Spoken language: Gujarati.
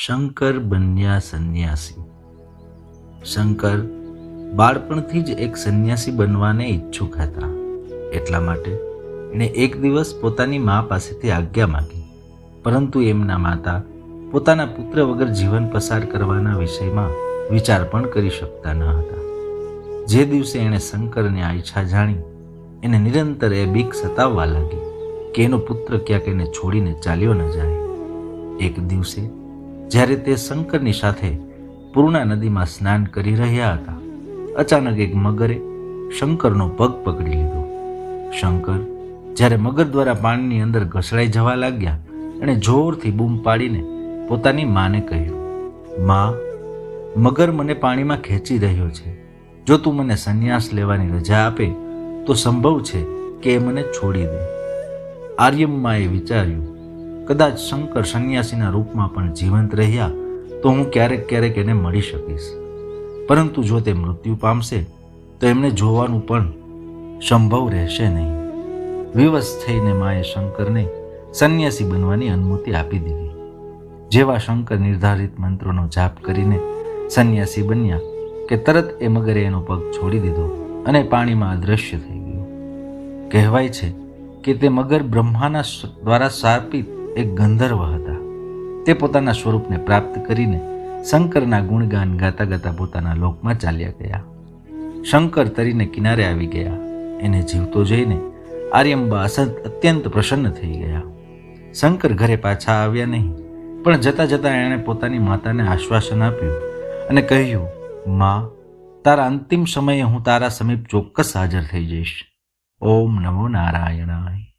શંકર બન્યા સંન્યાસી. શંકર બાળપણથી જ એક સંન્યાસી બનવાને ઈચ્છુક હતા. એટલા માટે એણે એક દિવસ પોતાની મા પાસેથી આજ્ઞા માંગી, પરંતુ એમના માતા પોતાના પુત્ર વગર જીવન પસાર કરવાના વિષયમાં વિચાર પણ કરી શકતા ન હતા. જે દિવસે એણે શંકરની આ ઈચ્છા જાણી, એને નિરંતર એ બીક સતાવવા લાગી કે એનો પુત્ર ક્યાંક એને છોડીને ચાલ્યો ન જાય. એક દિવસે જ્યારે તે શંકરની સાથે પૂર્ણા નદીમાં સ્નાન કરી રહ્યા હતા, અચાનક એક મગરે શંકરનો પગ પકડી લીધો. શંકર જ્યારે મગર દ્વારા પાણીની અંદર ઘસડાઈ જવા લાગ્યા, એણે જોરથી બૂમ પાડીને પોતાની માને કહ્યું, માં, મગર મને પાણીમાં ખેંચી રહ્યો છે. જો તું મને સંન્યાસ લેવાની રજા આપે તો સંભવ છે કે એ મને છોડી દે. આર્યમ્માએ વિચાર્યું, કદાચ શંકર સંન્યાસીના રૂપમાં પણ જીવંત રહ્યા તો હું ક્યારેક એને મળી શકીશ, પરંતુ જો તે મૃત્યુ પામશે તો એમને જોવાનું પણ સંભવ રહેશે નહીં. વિવશ થઈને માએ શંકરને સંન્યાસી બનવાની અનુમતિ આપી દીધી. જેવા શંકર નિર્ધારિત મંત્રોનો જાપ કરીને સંન્યાસી બન્યા કે તરત એ મગરે એનો પગ છોડી દીધો અને પાણીમાં અદૃશ્ય થઈ ગયો. કહેવાય છે કે તે મગર બ્રહ્માના દ્વારા શાપિત એક ગંધર્વ હતા. તે પોતાના સ્વરૂપને પ્રાપ્ત કરીને શંકરના ગુણગાન ગાતા ગાતા પોતાના લોકમાં ચાલ્યા ગયા. શંકર તરીને કિનારે આવી ગયા. એને જીવતો જોઈને આર્યમ્બા અત્યંત પ્રસન્ન થઈ ગયા. શંકર ઘરે પાછા આવ્યા નહીં, પણ જતા જતા એણે પોતાની માતાને આશ્વાસન આપ્યું અને કહ્યું, માં, તારા અંતિમ સમયે હું તારા સમીપ ચોક્કસ હાજર થઈ જઈશ. ઓમ નમો નારાયણાય.